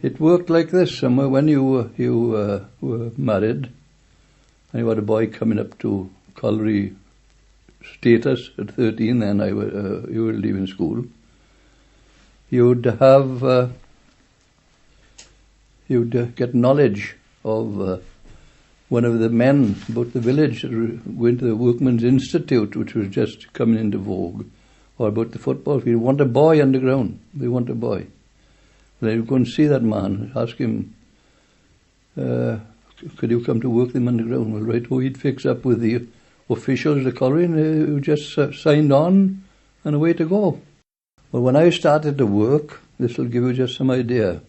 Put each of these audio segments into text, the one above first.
It worked like this. Somewhere when you were married, and you had a boy coming up to colliery status at 13, then you were leaving school. You'd have you'd get knowledge of one of the men about the village that went to the Workmen's Institute, which was just coming into vogue, or about the football field. Want a boy underground. They want a boy. They would go and see that man, ask him, could you come to work them underground? Well, right, he'd fix up with the officials of the colliery, and who just signed on, and away to go. Well, when I started to work, this will give you just some idea.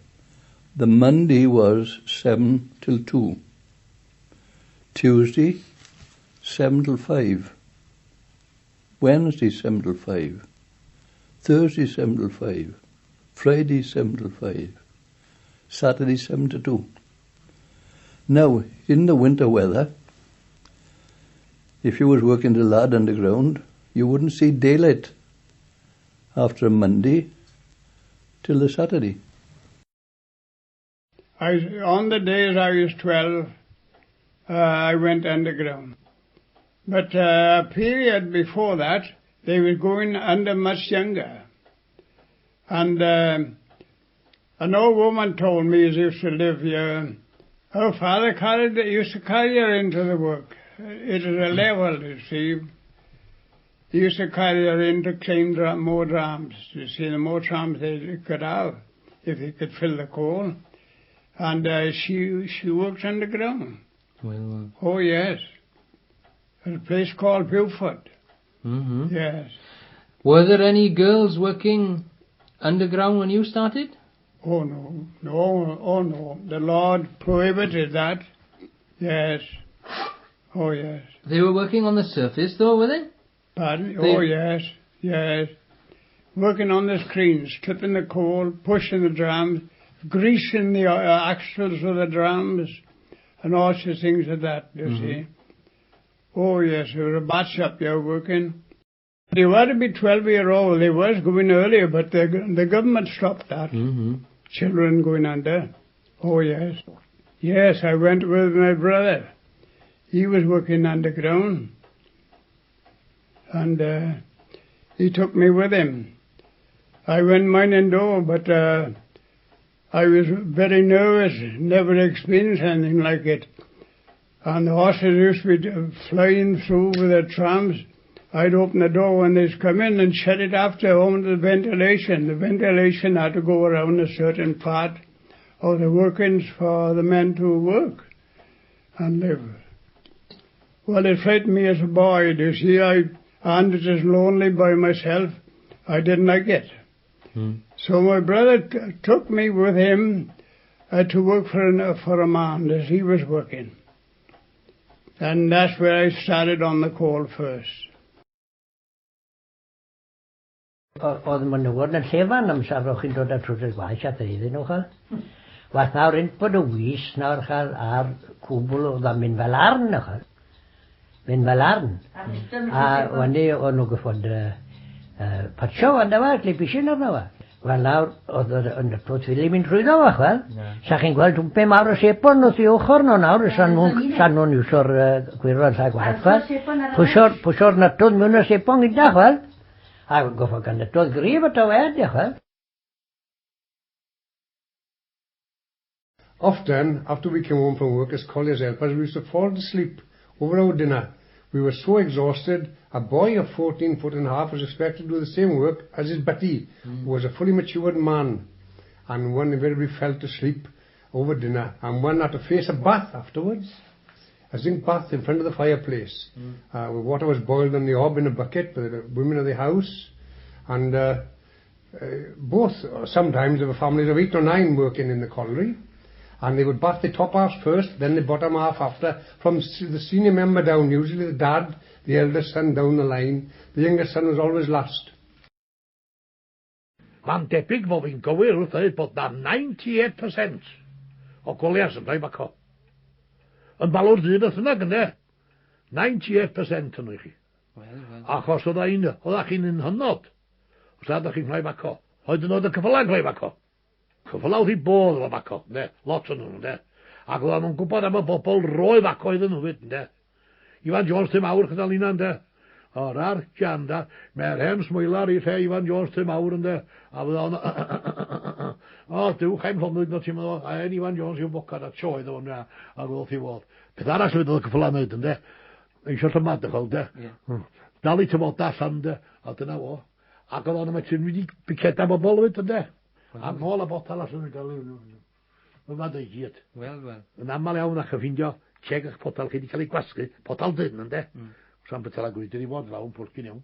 The Monday was 7 till 2. Tuesday, 7 till 5. Wednesday, 7 till 5. Thursday, 7 till 5. Friday, 7 till 5. Saturday, 7 to 2. Now, in the winter weather, if you was working the lad underground, you wouldn't see daylight after a Monday till the Saturday. On the days I was 12, I went underground. But a period before that, they were going under much younger. And an old woman told me, as used to live here, her father used to carry her into the work. It was a level, you see. He used to carry her in to claim more drams. You see, the more drams they could have, if he could fill the coal. And she worked underground. Well, Oh, yes. At a place called Beaufort. Mm-hmm. Yes. Were there any girls working underground when you started? Oh, no. No, oh, no. The Lord prohibited that. Yes. Oh, yes. They were working on the surface, though, were they? Pardon? Oh, yes. Yes. Working on the screens, clipping the coal, pushing the drums, greasing the axles of the drums, and all sorts of things like that, you see. Oh, yes, there was a batch up there working. They were to be 12-year-old. They was going earlier, but the government stopped that. Children going under. Oh, yes. Yes, I went with my brother. He was working underground. And he took me with him. I went mining door, but I was very nervous, never experienced anything like it. And the horses used to be flying through with their trams. I'd open the door when they'd come in and shut it after home to the ventilation. The ventilation had to go around a certain part of the workings for the men to work and live. Well, it frightened me as a boy. You see, and it was lonely by myself. I didn't like it. So my brother took me with him to work for a man as he was working. And that's where I started on the coal first. Oedd ma'n newid yn llefan am safroch chi'n dod â trwy'r gwaith at iddyn nhw chael. Wath nawr un bod y wys nawr chael ar cwbl oedd a mynd fel arn na chael. Mynd fel arn. A wani o'n nhw gyffod patsio fan dawa, gleipisyn ar nawa. Wel nawr oedd yn y plwt fili mynd trwy dawa chael. Sa chi'n gweld dwmpe mawr o sepon oedd i ochr no nawr. San nhw'n iwsio'r gwirfo'n lla gwaith chael. Pwysio'r natod mewn o sepon gyda chael. I would go for a todd grave at a Often, after we came home from work as colliers helpers, we used to fall asleep over our dinner. We were so exhausted, a boy of 14 foot and a half was expected to do the same work as his buddy, who was a fully matured man. And one invariably fell to sleep over dinner, and one had to face a bath afterwards. A zinc bath in front of the fireplace. With water was boiled on the hob in a bucket for the women of the house. And both, sometimes there were families of 8 or 9 working in the colliery. And they would bath the top half first, then the bottom half after. From the senior member down, usually the dad, the eldest son down the line. The youngest son was always last. Mae'n debyg fod fi'n gywir wrth dweud bod na 98% o golias yn rhoi baco. Yn balwr dyn oedd yna gyda. 98% yn chi. Achos oedd chi'n yn hynod. Os ydych chi'n rhoi baco. Oedd yn oedd y cyfylau rhoi baco. Cyfalaw hi bodd o baco, ne, lot o'n nhw, ne. Ac oedd nhw'n gwybod am y bobl roi baco iddyn nhw, ne. Iwan Jones tym awr gyda lina, ne. O'r ar gianda, mae'r hen smwylar i lle Iwan Jones tym awr, ne. A fydda o'n... O, dyw, chaim llonydd no ti'n meddwl, a en Iwan Jones i'w bocad a tioedd o'n na, a gweld i fod. Peth arall fydd oedd y cyffla wneud, ne. Eisiau llymadachol, de. Dal i tymod allan, de. A dyna o. Ac oedd o'n metrin wedi biceda bobl wyd, de. A nôl a botal allan yn gael yw. Yma dy i gyd. Wel. Yn aml iawn ac yn ffindio cheg eich potal chi wedi cael ei gwasgu. Potal dyn, ynddo? Sa'n betal a gwyd, wedi bod lawn pwrcyn iawn.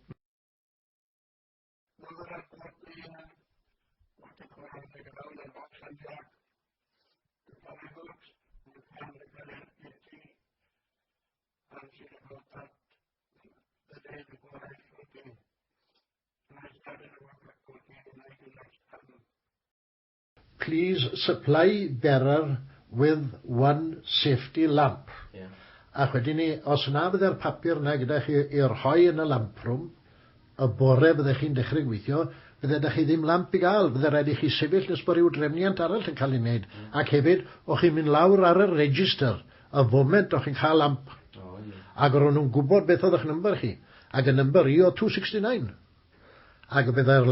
Please supply bearer with one safety lamp. Yeah. Ac wedyn ni, os na fydde'r papur na gyda chi i'r rhoi yn y lamprwm, y bore byddech chi'n dechrau gweithio, byddech chi ddim lamp i gael, byddai rhaid i chi sefyll nes bod ryw drefniant arall yn cael ei wneud. Ac hefyd, o'ch chi'n mynd lawr ar y register, y foment o'ch chi'n cael lamp. Ac o'n nhw'n gwybod beth oedd eich number chi. Ac y number i o 269. Ac byddai'r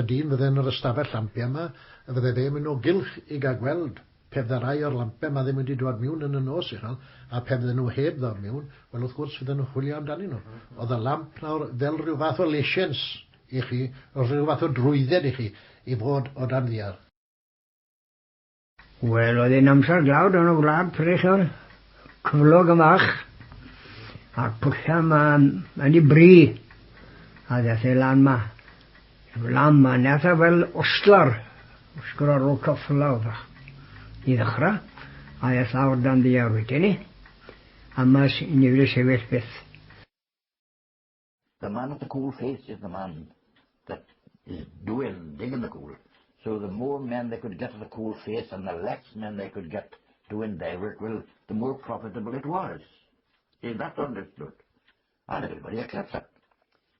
dyn fydde'n yr ystafell lampia yma, a byddai fe mynd o gylch i gael gweld pe fydda rai o'r lampau ma ddim wedi dod miwn yn y nos i chael, a pe fydden nhw heb ddod miwn, wel wrth gwrs fydden nhw chwilio amdani nhw. Oedd y lamp nawr fel rhyw fath o leisiens i chi, o rhyw fath o drwydded i chi, i fod o dan ddiar. Wel, oedd ein amser glawd yn o gwlad prechol, cyflog ymach, ac pwlla ma yn i bri. A ddaeth ei lan ma. Lan ma, nath a fel ostlar. Osgwr o'r o cofflaw fach. I ddechrau. A ddaeth lawr dan ddiawr wedyn ni. A mas nifri sefyll beth. The man with the cool face is the man that is digging the coal. So the more men they could get to the coal face and the less men they could get doing their work, well, the more profitable it was. Is that understood? And everybody accepts that.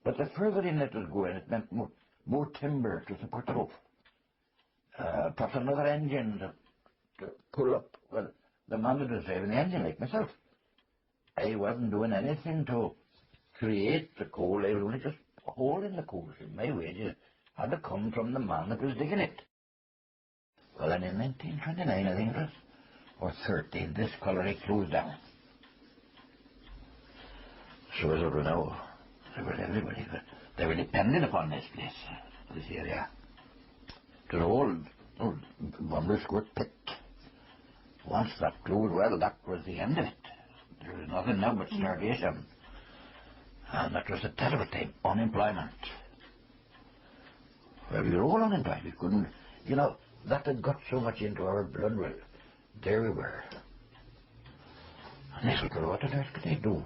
But the further in it was going, it meant more timber to support the roof. Perhaps another engine to pull up. Well, the man that was driving the engine, like myself, I wasn't doing anything to create the coal. I was only just holding the coal. My wages had to come from the man that was digging it. Well, and in 1929, I think it was, or 30, this colliery closed down. So as it were now, there was everybody. They were dependent upon this place, this area. It was an old Bumble Squirt pit. Once that closed, well, that was the end of it. There was nothing now but starvation. And that was a terrible time, unemployment. Well, we were all unemployed. We couldn't, you know, that had got so much into our blood. Well, there we were. And they said, well, what on earth could they do?